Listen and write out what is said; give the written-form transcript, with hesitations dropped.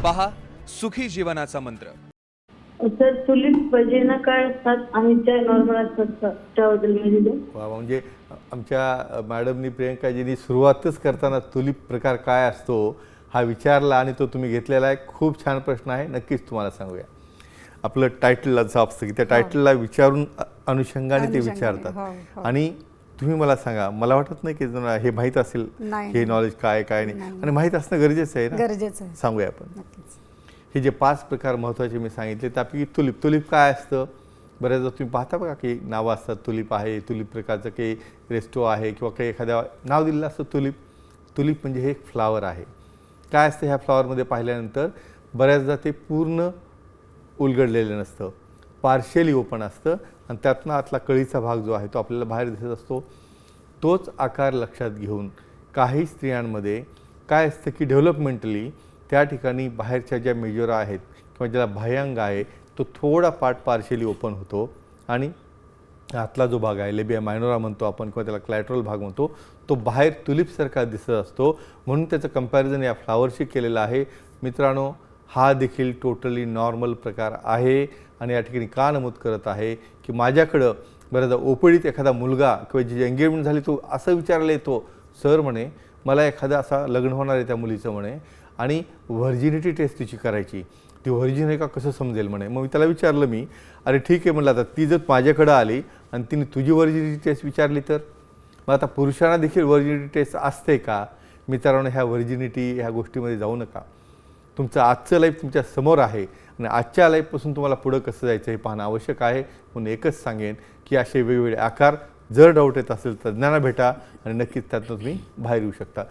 पहा सुखी जीवनाचा मंत्र। सर तुलिप वजिना काय असतात आणि त्या नॉर्मल असतात त्याबद्दल माहिती द्या। म्हणजे आमच्या मॅडमनी प्रियंकाजींनी सुरुवातच करताना तुलिप प्रकार काय असतो हा विचारला आणि तो तुम्ही घेतलेला आहे। खूप छान प्रश्न आहे, नक्कीच तुम्हाला सांगूया। आपलं टायटलला जॉब असतं की त्या टायटलला विचारून अनुषंगाने ते विचारतात आणि तुम्ही मला सांगा, मला वाटत नाही की हे माहीत असेल हे नॉलेज काय काय नाही आणि माहीत असणं गरजेचं आहे ना, गरजेचं आहे। सांगूया आपण। हे जे 5 प्रकार महत्त्वाचे मी सांगितले त्यापैकी तुलिप तुलिप काय असतं बऱ्याचदा तुम्ही पाहता बघा की नावं असतात, तुलिप आहे, तुलिप प्रकारचं काही रेस्टो आहे किंवा काही एखाद्या नाव दिलेलं असतं तुलिप। तुलिप म्हणजे हे एक फ्लावर आहे। काय असतं ह्या फ्लावरमध्ये पाहिल्यानंतर बऱ्याचदा ते पूर्ण उलगडलेलं नसतं, पार्शियली ओपन असतं आणि त्यातनं आतला कळीचा भाग जो आहे तो आपल्याला बाहेर दिसत असतो। तोच आकार लक्षात घेऊन काही स्त्रियांमध्ये काय असतं की डेव्हलपमेंटली त्या ठिकाणी बाहेरच्या ज्या मेजोरा आहेत किंवा ज्याला बाह्यांग आहे तो थोडा पार्ट पार्शियली ओपन होतो आणि आतला जो भाग आहे लेबिया मायनोरा म्हणतो आपण किंवा त्याला क्लॅटरल भाग म्हणतो तो बाहेर तुलिपसारखा दिसत असतो। म्हणून त्याचं कंपॅरिझन या फ्लावरशी केलेलं आहे। मित्रांनो, हा देखील टोटली नॉर्मल प्रकार आहे आणि या ठिकाणी का नमूद करत आहे की माझ्याकडं बऱ्याचदा ओपीडीत एखादा मुलगा किंवा जी एंगेजमेंट झाली तो असं विचारला येतो, सर म्हणे मला एखादा असा लग्न होणार आहे त्या मुलीचं म्हणे आणि व्हर्जिनिटी टेस्ट तिची करायची, ती व्हर्जिन आहे का कसं समजेल म्हणे। मग त्याला विचारलं मी, अरे ठीक आहे म्हटलं, आता ती जर माझ्याकडं आली आणि तिने तुझी व्हर्जिनिटी टेस्ट विचारली तर मग आता पुरुषांना देखील व्हर्जिनिटी टेस्ट असते का? मित्रांनो, ह्या व्हर्जिनिटी ह्या गोष्टीमध्ये जाऊ नका। तुमचं आजचं लाईफ तुमच्या समोर आहे आणि आजच्या लाईफपासून तुम्हाला पुढं कसं जायचं हे पाहणं आवश्यक आहे। म्हणून एकच सांगेन की असे वेगवेगळे आकार जर डाऊट येत असेल तर तज्ञांना भेटा आणि नक्कीच त्यातून तुम्ही बाहेर येऊ शकता।